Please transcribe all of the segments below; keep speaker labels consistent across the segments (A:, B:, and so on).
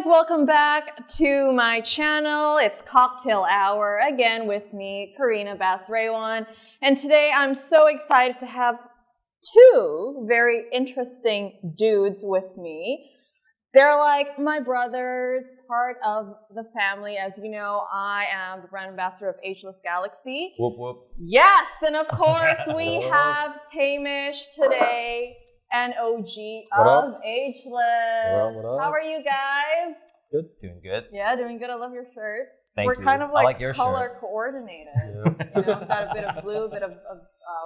A: Welcome back to my channel. It's Kocktail Hour, again with me, Karina Basrewan. And today I'm so excited to have two very interesting dudes with me. They're like my brothers, part of the family. As you know, I am the brand ambassador of Ageless Galaxy.
B: Whoop whoop.
A: Yes, and of course we have Tamish today, an OG of Ageless.
B: What up?
A: How are you guys?
B: Good. Doing good.
A: Yeah, doing good. I love your shirts.
B: Thank
A: We're
B: you.
A: kind of like
B: your
A: color
B: shirt.
A: coordinated. Yeah. You know, got a bit of blue, a bit of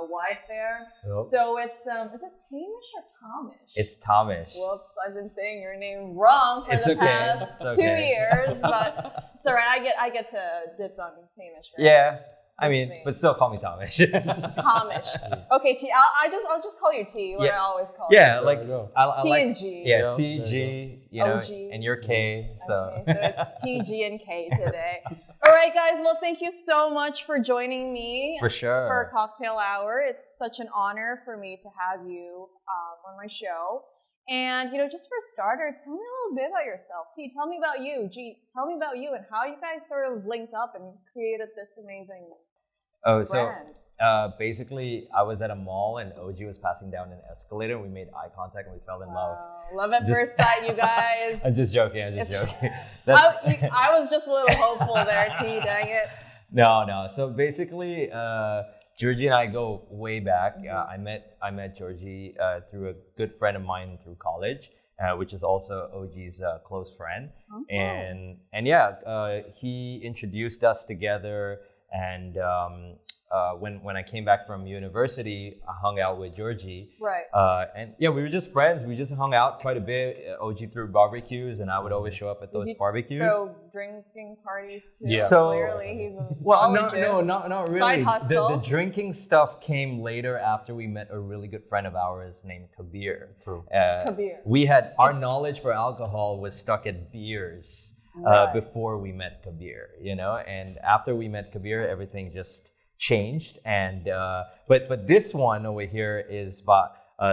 A: white there. Yep. So it's, is it Tamish or Tamish?
B: It's Tamish.
A: Whoops, I've been saying your name wrong for the past 2 years, but it's all right. I get to dibs on Tamish, right?
B: Yeah. I mean, but still call me Tamish.
A: Tamish. Okay, T. I'll just call you T. What I always call you.
B: Yeah, like I
A: T
B: like,
A: and G.
B: Yeah, T, G, you know,
A: OG.
B: And you're K. So.
A: Okay, so it's T, G, and K today. All right, guys. Well, thank you so much for joining me.
B: For sure.
A: For Kocktail Hour. It's such an honor for me to have you on my show. And, you know, just for starters, tell me a little bit about yourself. T, tell me about you. G, tell me about you and how you guys sort of linked up and created this amazing brand.
B: So basically, I was at a mall and OG was passing down an escalator. And we made eye contact and we fell in love.
A: Love at first sight, you guys.
B: I'm just joking.
A: I was just a little hopeful there, T. Dang it.
B: No. So basically, Giorgi and I go way back. I met Giorgi through a good friend of mine through college, which is also OG's close friend. Okay. And yeah, he introduced us together. And when I came back from university, I hung out with Giorgi. Right. And yeah, we were just friends. We just hung out quite a bit. OG threw barbecues, and I would always show up at those barbecues.
A: Throw drinking parties too.
B: Yeah.
A: So clearly, he's a mixologist.
B: not really.
A: Side hustle.
B: The drinking stuff came later after we met a really good friend of ours named Kabir. True.
A: Kabir.
B: We had our knowledge for alcohol was stuck at beers. Before we met Kabir, you know, and after we met Kabir, everything just changed. And but this one over here is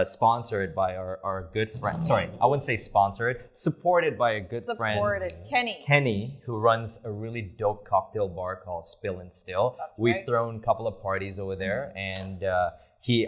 B: sponsored by our good friend. Sorry, I wouldn't say sponsored. Supported by a good friend, Kenny, who runs a really dope cocktail bar called Spill and Still. We've thrown a couple of parties over there, and he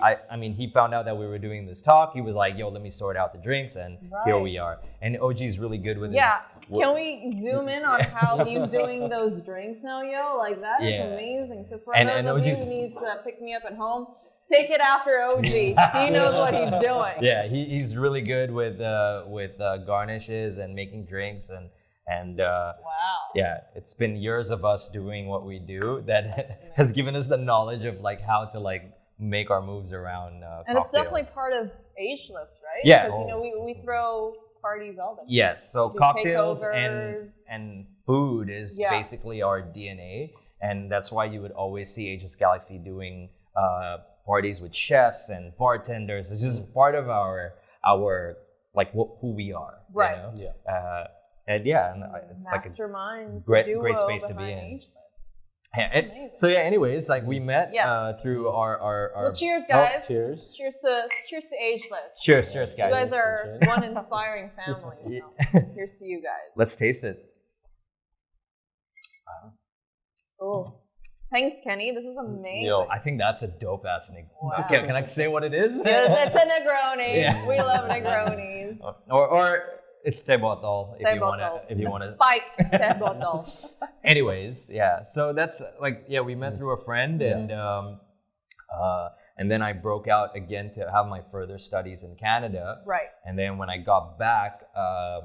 B: found out that we were doing this talk. He was like, yo, let me sort out the drinks, and here we are. And OG's really good with it.
A: Yeah, can we zoom in on how he's doing those drinks now, yo? Like, that is amazing. So for those of you who need to pick me up at home, take it after OG. He knows what he's doing.
B: Yeah, he's really good with garnishes and making drinks and wow. Yeah, it's been years of us doing what we do that has given us the knowledge of like how to like make our moves around
A: and
B: cocktails.
A: It's definitely part of Ageless, right?
B: Yeah.
A: Because, you know, we throw parties all the time.
B: Yes, so cocktails and food is basically our DNA. And that's why you would always see Ageless Galaxy doing parties with chefs and bartenders. It's just part of our like who we are.
A: Right.
B: You know? It's like a great space to be in.
A: Ageless.
B: Yeah, anyways, like we met through our
A: well, cheers, guys.
B: Cheers.
A: Cheers to Ageless.
B: Cheers, guys.
A: You guys are one inspiring family. So here's to you guys.
B: Let's taste it.
A: Oh, thanks, Kenny. This is amazing.
B: Yo, I think that's a dope ass Negroni. Wow. Okay, can I say what it is?
A: It's a Negroni. Yeah. We love Negronis.
B: Or it's teh botol if you want to.
A: Spiked teh botol.
B: Anyways, yeah. So that's like we met through a friend and then I broke out again to have my further studies in Canada.
A: Right.
B: And then when I got back, a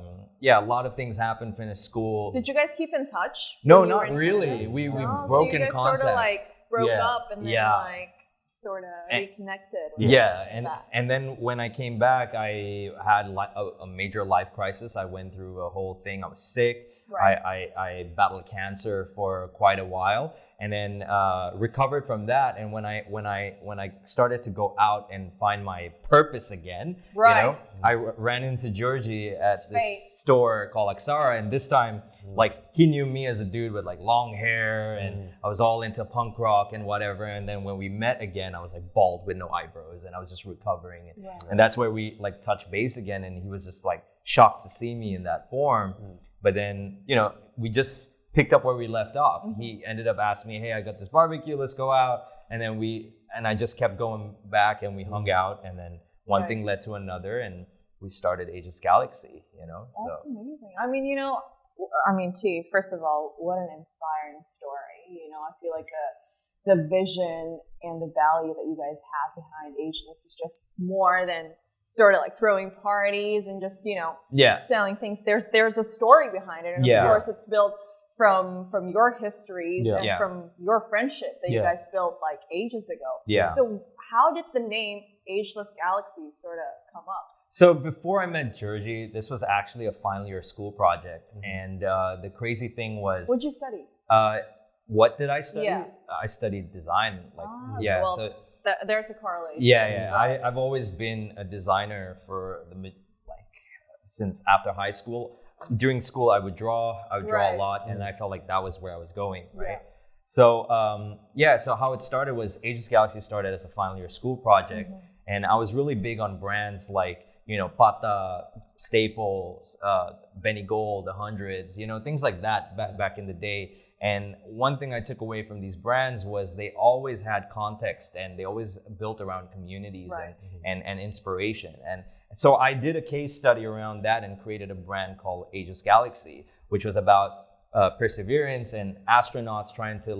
B: lot of things happened. Finished school.
A: Did you guys keep in touch?
B: No, not really. We broke in contact. So you guys
A: sort of like broke up and then like sort of reconnected.
B: And then when I came back, I had a major life crisis. I went through a whole thing. I was sick.
A: Right.
B: I battled cancer for quite a while, and then recovered from that. And when I started to go out and find my purpose again,
A: Right.
B: I ran into Giorgi at this store called Aglxyco, and this time, like, he knew me as a dude with like long hair, and I was all into punk rock and whatever. And then when we met again, I was like bald with no eyebrows, and I was just recovering. And that's where we like touched base again, and he was just like shocked to see me in that form. But then, we just picked up where we left off. He ended up asking me, hey, I got this barbecue, let's go out. And then I just kept going back, and we hung out, and then one thing led to another, and we started Ageless Galaxy,
A: That's amazing. I mean, Chi, first of all, what an inspiring story. I feel like the vision and the value that you guys have behind Ageless is just more than sort of like throwing parties and just, selling things. There's a story behind it. And of course, it's built from your histories and from your friendship that you guys built like ages ago. So how did the name Ageless Galaxy sort of come up?
B: So before I met Giorgi, this was actually a final year school project. And the crazy thing was...
A: What'd you study?
B: What did I study?
A: Yeah.
B: I studied design.
A: There's a correlation.
B: I've always been a designer for since after high school. During school, I would draw a lot, and I felt like that was where I was going, right? So so how it started was Ageless Galaxy started as a final year school project, and I was really big on brands like Pata, Staples, Benny Gold, the Hundreds, things like that back in the day. And one thing I took away from these brands was they always had context, and they always built around communities and inspiration. And so I did a case study around that and created a brand called Ageless Galaxy, which was about perseverance and astronauts trying to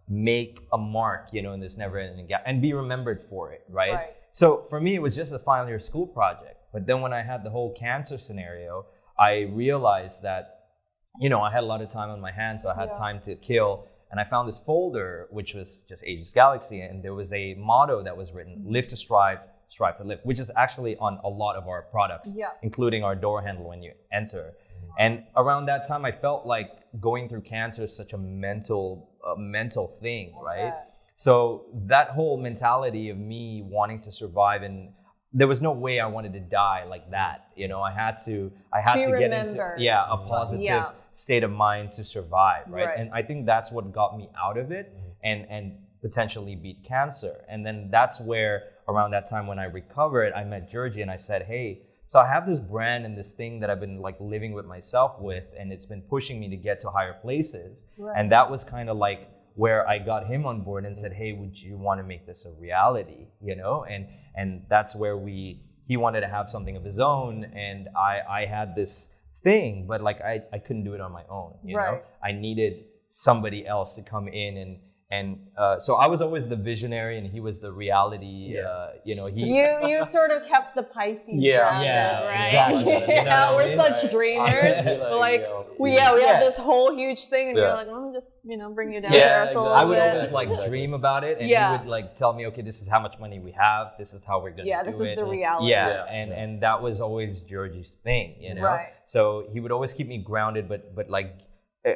B: make a mark, in this never-ending gap and be remembered for it, right? So for me, it was just a final year school project. But then when I had the whole cancer scenario, I realized that I had a lot of time on my hands, so I had time to kill. And I found this folder, which was just Ageless Galaxy, and there was a motto that was written, live to strive, strive to live, which is actually on a lot of our products, including our door handle when you enter. And around that time, I felt like going through cancer is such a mental thing, right? So that whole mentality of me wanting to survive, and there was no way I wanted to die like that. I had to get into a positive state of mind to survive, right? And I think that's what got me out of it and potentially beat cancer. And then that's where around that time when I recovered, I met Giorgi, and I said, hey, so I have this brand and this thing that I've been like living with myself with, and it's been pushing me to get to higher places. And that was kind of like where I got him on board and said, hey, would you want to make this a reality? And that's where he wanted to have something of his own, and I had this thing, but like I couldn't do it on my own, you know? I needed somebody else to come in and so I was always the visionary, and he was the reality.
A: You sort of kept the Pisces. Right?
B: Exactly.
A: We're such dreamers. We have this whole huge thing, and you're like, let me just bring you down to earth a little bit.
B: I would always like dream about it, and he would like tell me, okay, this is how much money we have, this is how we're gonna do it.
A: This is the reality.
B: And that was always Giorgi's thing, So he would always keep me grounded, but like.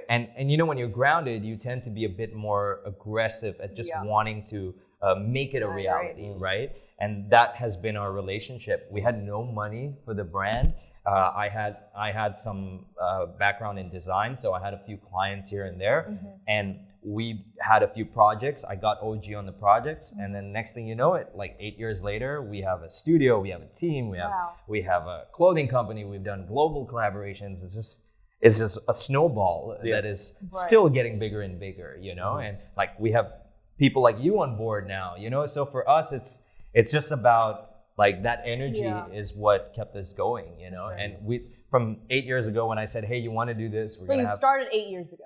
B: And when you're grounded, you tend to be a bit more aggressive at just wanting to make it a reality, right? And that has been our relationship. We had no money for the brand. I had some background in design, so I had a few clients here and there, and we had a few projects. I got OG on the projects, and then next thing you know, like 8 years later, we have a studio, we have a team, we have a clothing company, we've done global collaborations. It's just a snowball that is still getting bigger and bigger, and like we have people like you on board now, so for us it's just about like that energy is what kept us going, and we from 8 years ago when I said, hey, you want to do this,
A: started 8 years ago.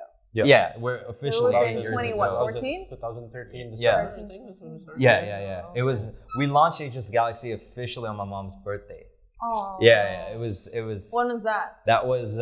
B: We're officially.
A: So in 2014?
C: 2013 December, I think.
B: It was. We launched Ageless Galaxy officially on my mom's birthday.
A: Oh.
B: It was.
A: When was that?
B: That was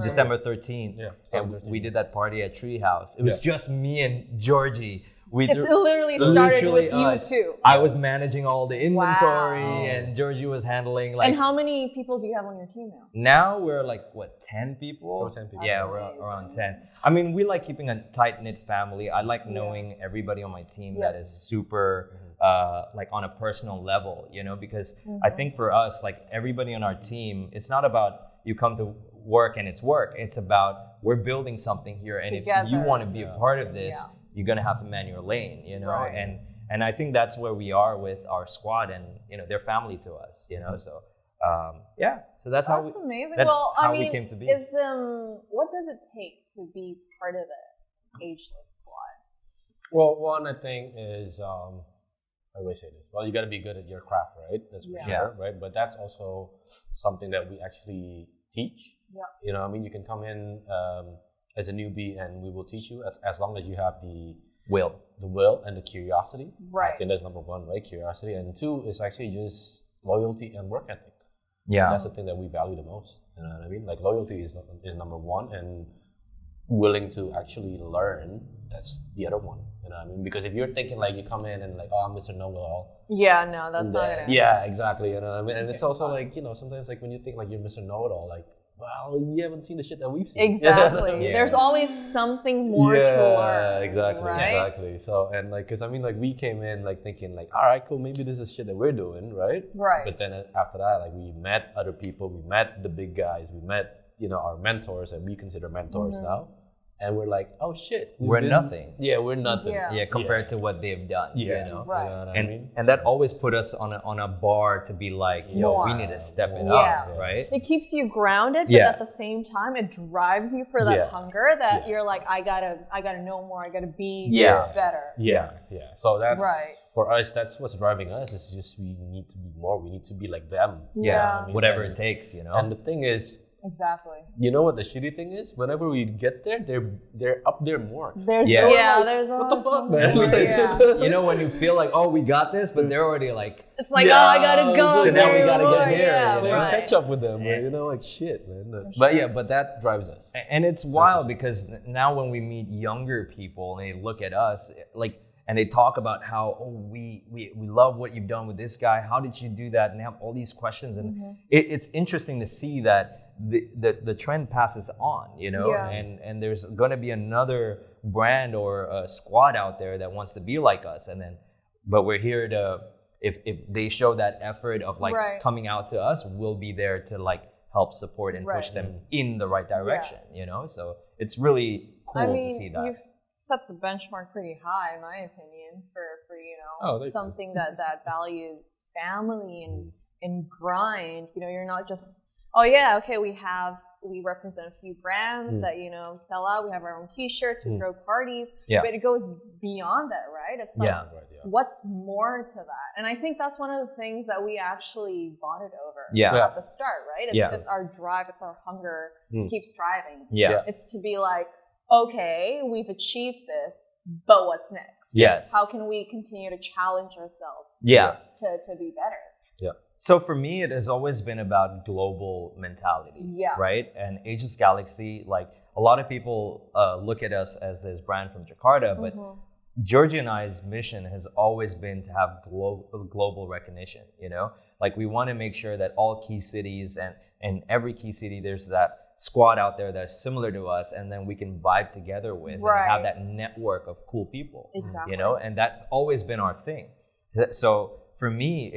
B: December 13th.
C: Yeah.
B: And we did that party at Treehouse. It was just me and Giorgi
A: It literally started with you two.
B: I was managing all the inventory,
A: Wow.
B: and Giorgi was handling like.
A: And how many people do you have on your team now?
B: Now we're like 10 people?
C: Oh, 10 people.
B: Yeah,
A: That's
B: we're
A: amazing.
B: around 10. I mean, we like keeping a tight knit family. I like knowing everybody on my team that is super like on a personal level, you know, because I think for us, like everybody on our team, it's not about you come to work and it's work. It's about we're building something here, and
A: Together.
B: if you want to be a part of this, you're gonna have to man your lane, you know.
A: Right.
B: And I think that's where we are with our squad, and you know, they're family to us, you know. So so that's how
A: amazing.
B: That's
A: well,
B: how
A: I mean,
B: we came to be.
A: Is what does it take to be part of the Ageless squad?
C: Well, one I think is I always say this. Well, you got to be good at your craft, right? That's for sure, right? But that's also something that we actually teach.
A: Yeah.
C: You know, I mean, you can come in as a newbie, and we will teach you as long as you have the will and the curiosity.
A: Right.
C: I think that's number one, right? Curiosity, and two is actually just loyalty and work ethic.
B: Yeah.
C: And that's the thing that we value the most. You know what I mean? Like loyalty is number one, and willing to actually learn, that's the other one. You know what I mean? Because if you're thinking like you come in and like, oh, I'm Mr. Know-it-all.
A: Yeah, no, that's not gonna.
C: Yeah, exactly. You know what I mean? And it's also like, you know, sometimes like when you think like you're Mr. Know-it-all, like, well, you haven't seen the shit that we've seen.
A: Exactly. There's always something more to learn.
C: Yeah, exactly,
A: right?
C: exactly. So, and like, cause I mean, like we came in like thinking like, all right, cool, maybe this is shit that we're doing, right?
A: Right.
C: But then after that, like we met other people, we met the big guys, we met, you know, our mentors that we consider mentors now. And we're like, oh shit,
B: we're nothing.
C: Yeah, we're nothing.
A: Yeah.
B: Compared to what they've done.
C: Yeah,
B: You know?
A: Right.
C: You know what I
B: And
C: mean?
B: that always put us on a bar to be like, yo,
A: More.
B: we need to step it
A: Yeah.
B: up, right?
A: It keeps you grounded, but
B: Yeah.
A: at the same time, it drives you for that
C: Yeah.
A: hunger that
C: Yeah.
A: you're like, I gotta know more. I gotta be
B: Yeah.
A: better.
C: Yeah. So that's
A: Right.
C: for us. That's what's driving us. It's just we need to be more. We need to be like them.
A: Yeah.
C: I mean,
B: Whatever
C: and-
B: it takes, you know?
C: And the thing is,
A: Exactly.
C: you know what the shitty thing is? Whenever we get there, they're up there more.
A: There's
B: Yeah.
A: there's
C: What the
A: always
C: fuck, man?
A: more, yeah.
B: You know, when you feel like, oh, we got this, but they're already like,
A: It's like, oh, I gotta go.
B: So now we
A: there
B: gotta get
A: more.
B: here,
A: Yeah,
B: you know?
A: right.
C: Catch up with them, man. You know, like shit, man. But that drives us.
B: and it's wild because now when we meet younger people and they look at us, like, and they talk about how, oh, we love what you've done with this guy. How did you do that? And they have all these questions. And it's interesting to see that the trend passes on, you know,
A: Yeah.
B: and there's going to be another brand or a squad out there that wants to be like us. But we're here to, if they show that effort of like coming out to us, we'll be there to like help support and push them in the right direction, you know? So it's really cool to see that.
A: You've set the benchmark pretty high, in my opinion, for you know, something that values family and grind. You know, you're not just, oh yeah, okay, we represent a few brands that, you know, sell out. We have our own t-shirts, we throw parties, but it goes beyond that, right? It's like, what's more to that? And I think that's one of the things that we actually bonded over at the start, right? It's our drive, it's our hunger to keep striving. It's to be like, okay, we've achieved this, but what's next?
B: Yes.
A: How can we continue to challenge ourselves to be better?
C: Yeah.
B: So for me, it has always been about global mentality, right? And Ageless Galaxy, like a lot of people look at us as this brand from Jakarta, but Giorgi and I's mission has always been to have global recognition, you know? Like we want to make sure that all key cities and every key city, there's that squad out there that's similar to us, and then we can vibe together with and have that network of cool people, you know? And that's always been our thing. So for me,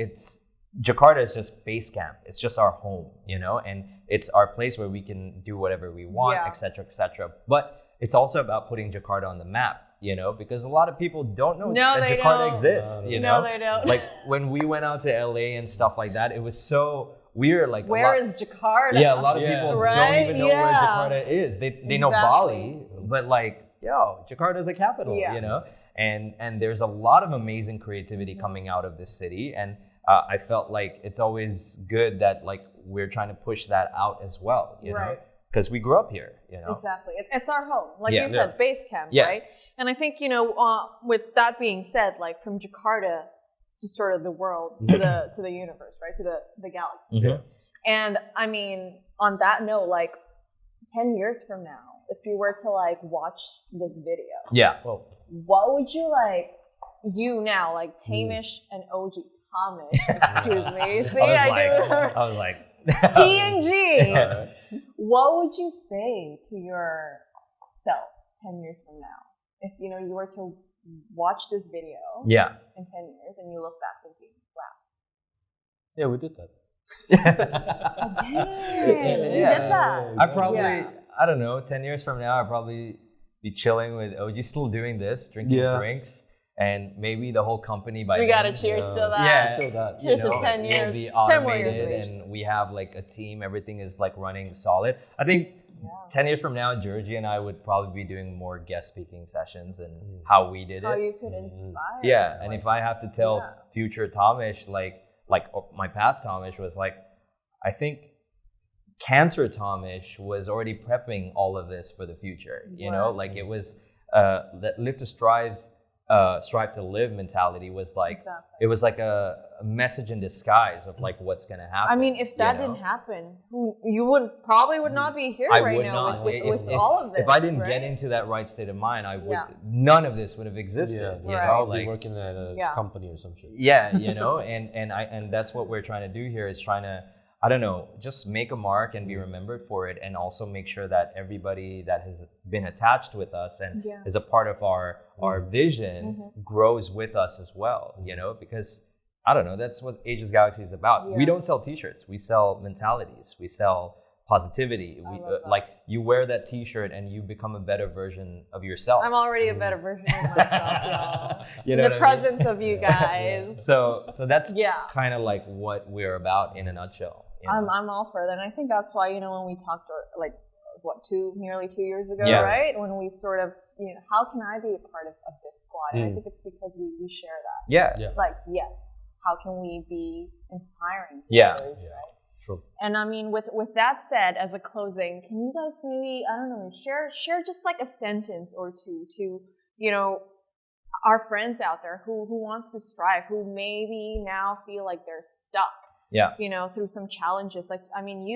B: Jakarta is just base camp. It's just our home, you know, and it's our place where we can do whatever we want, et cetera, et cetera. But it's also about putting Jakarta on the map, you know, because a lot of people don't know that Jakarta exists, you know?
A: No, they don't.
B: Like when we went out to LA and stuff like that, it was so weird. Like
A: where is Jakarta?
B: Yeah, a lot of people don't even know where Jakarta is. They know Bali, but like, yo, Jakarta is a capital, you know? And there's a lot of amazing creativity coming out of this city. And I felt like it's always good that like we're trying to push that out as well, you know? Because we grew up here, you know?
A: Exactly. It's our home. Like you said, base camp, right? And I think, you know, with that being said, like from Jakarta to sort of the world, to the universe, right? To the galaxy. And I mean, on that note, like 10 years from now, if you were to like watch this video,
B: Yeah.
C: Well,
A: what would you like? You now like Tamish and OG Tamish. Excuse me. See,
B: I was like,
A: T and G.
C: alright.
A: What would you say to yourselves 10 years from now? If you were to watch this video
B: yeah.
A: in 10 years and you look back thinking, wow.
C: Yeah, we did that.
A: Dang, you
B: Yeah.
A: did that.
B: I probably,
A: Yeah.
B: I don't know, 10 years from now, I'll probably be chilling with OG, still doing this, drinking
C: Yeah.
B: drinks, and maybe the whole company by
A: We
B: then.
A: gotta cheers to that.
B: Yeah,
C: So that,
A: Cheers to
B: you know,
A: 10 years.
B: We'll be
A: 10 more years of
B: automated
A: Asians.
B: and we have like a team. Everything is like running solid. I think 10 years from now, Giorgi and I would probably be doing more guest speaking sessions and how we did
A: How
B: it.
A: you could inspire.
B: Yeah, and if I have to tell
A: Yeah.
B: future Tamish, like my past Tamish was like, I think cancer Tamish was already prepping all of this for the future. You know,
A: Right.
B: like it was that live to strive to live mentality was like
A: Exactly.
B: it was like a message in disguise of like what's gonna happen.
A: I mean, if that didn't happen, you probably would not be here
B: I
A: right
B: would
A: now
B: not.
A: with all of this.
B: If I didn't
A: right?
B: get into that right state of mind, I would.
A: Yeah.
B: None of this would have existed.
C: Yeah,
B: You
A: Right.
B: know,
C: I'll be
B: like
C: working at a
A: Yeah.
C: company or some shit.
B: yeah, you know, and that's what we're trying to do here is trying to, I don't know, just make a mark and be remembered for it, and also make sure that everybody that has been attached with us and
A: Yeah.
B: is a part of our vision grows with us as well, you know, because I don't know, that's what Ageless Galaxy is about.
A: Yeah.
B: We don't sell t-shirts, we sell mentalities, we sell positivity. We
A: love that.
B: like you wear that t-shirt and you become a better version of yourself.
A: I'm already a better version of myself, y'all.
B: You
A: In
B: know
A: the
B: what I mean?
A: presence of you guys.
B: So that's
A: Yeah.
B: kind of like what we're about in a nutshell. You know?
A: I'm all for that. And I think that's why, when we talked like nearly 2 years ago,
B: Yeah.
A: right? When we sort of, how can I be a part of this squad? And I think it's because we share that.
B: Yeah.
C: Yeah.
A: It's like, yes, how can we be inspiring to
B: Yeah.
A: others,
C: Yeah.
A: right?
C: True.
A: And I mean, with that said, as a closing, can you guys maybe, I don't know, share just like a sentence or two to, our friends out there who wants to strive, who maybe now feel like they're stuck,
B: Yeah.
A: through some challenges. Like, I mean,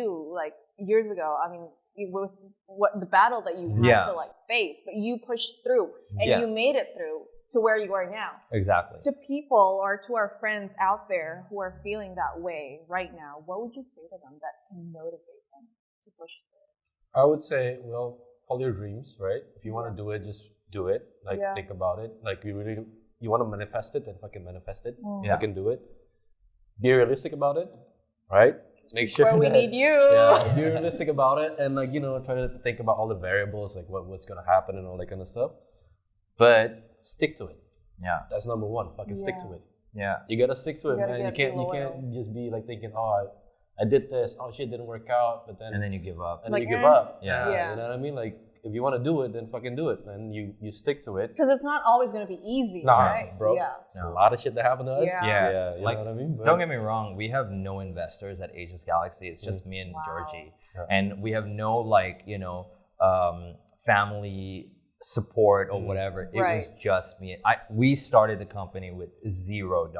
A: years ago, I mean, with what the battle that you had
B: Yeah.
A: to like face, but you pushed through and
B: Yeah.
A: you made it through to where you are now.
B: Exactly.
A: To people or to our friends out there who are feeling that way right now, what would you say to them that can motivate them to push through?
C: I would say, well, follow your dreams, right? If you want to do it, just do it. Like,
A: Yeah.
C: think about it. Like, you want to manifest it, then fucking manifest it.
B: Yeah.
C: Fucking do it. Be realistic about it, right? Make sure
A: Where we
C: that-
A: need you.
C: Yeah, be realistic about it, and like try to think about all the variables, like what's gonna happen and all that kind of stuff. But stick to it.
B: Yeah.
C: That's number one. Fucking stick to it.
B: Yeah.
C: You gotta stick to it,
A: gotta
C: man. You
A: get
C: can't
A: loyal.
C: just be like thinking, oh, I did this. Oh shit, didn't work out. But then
B: And then you give up.
C: and
A: Like,
C: then you give
A: eh.
C: up.
B: Yeah.
A: Yeah.
C: You know what I mean? Like if you want to do it, then fucking do it, and you stick to it.
A: Because it's not always going to be easy,
C: Nah,
A: right?
C: bro.
A: Yeah.
C: There's a lot of shit that happened to us.
A: Yeah.
B: Yeah.
C: you
B: Like,
C: know what I mean? But-
B: don't get me wrong, we have no investors at Ageless Galaxy. It's just me and
A: Wow.
B: Giorgi.
C: Yeah.
B: And we have no family support or whatever. It was
A: Right.
B: just me. We started the company with $0,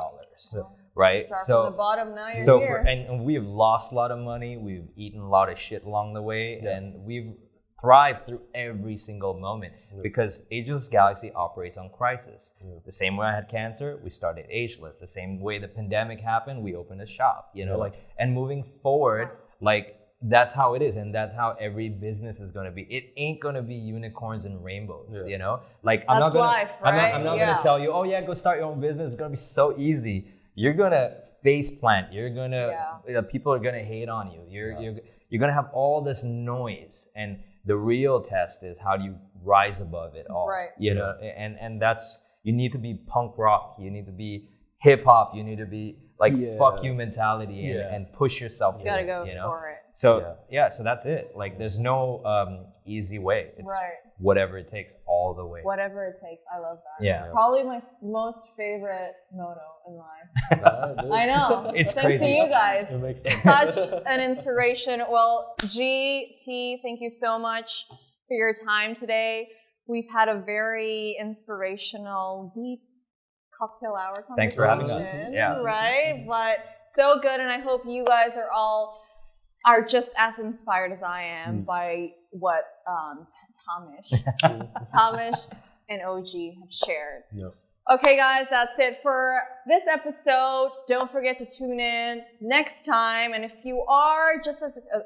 B: right?
A: Start from the bottom, now you're
B: So
A: here.
B: and we have lost a lot of money. We've eaten a lot of shit along the way, and we've thrived through every single moment because Ageless Galaxy operates on crisis. The same way I had cancer, we started Ageless. The same way the pandemic happened, we opened a shop. And moving forward, that's how it is, and that's how every business is going to be. It ain't going to be unicorns and rainbows, I'm
A: That's
B: not gonna,
A: life,
B: I'm
A: right?
B: not
A: Yeah.
B: going to tell you, oh yeah, go start your own business. It's going to be so easy. You're going to face plant. You're going to, people are going to hate on you. You're going to have all this noise, and the real test is how do you rise above it all,
A: Right.
B: And that's, you need to be punk rock. You need to be hip hop. You need to be fuck you mentality and push yourself.
A: You got to
B: through
A: go for it.
B: So so that's it. Like there's no easy way. It's
A: Right.
B: whatever it takes all the way.
A: Whatever it takes. I love that.
B: Yeah.
A: Probably my most favorite motto in life.
C: Nah, dude.
A: I know.
B: It's
A: Thanks
B: crazy.
A: to you guys.
C: It makes sense.
A: Such an inspiration. Well, GT, thank you so much for your time today. We've had a very inspirational, deep cocktail hour conversation.
B: Thanks for having us. Yeah.
A: Right? But so good, and I hope you guys are just as inspired as I am by what Tamish and OG have shared.
C: Yep.
A: Okay, guys, that's it for this episode. Don't forget to tune in next time. And if you are just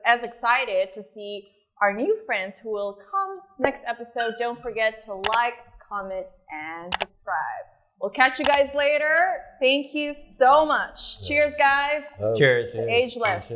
A: as excited to see our new friends who will come next episode, don't forget to like, comment, and subscribe. We'll catch you guys later. Thank you so much. Cheers, guys.
B: Cheers.
A: Ageless.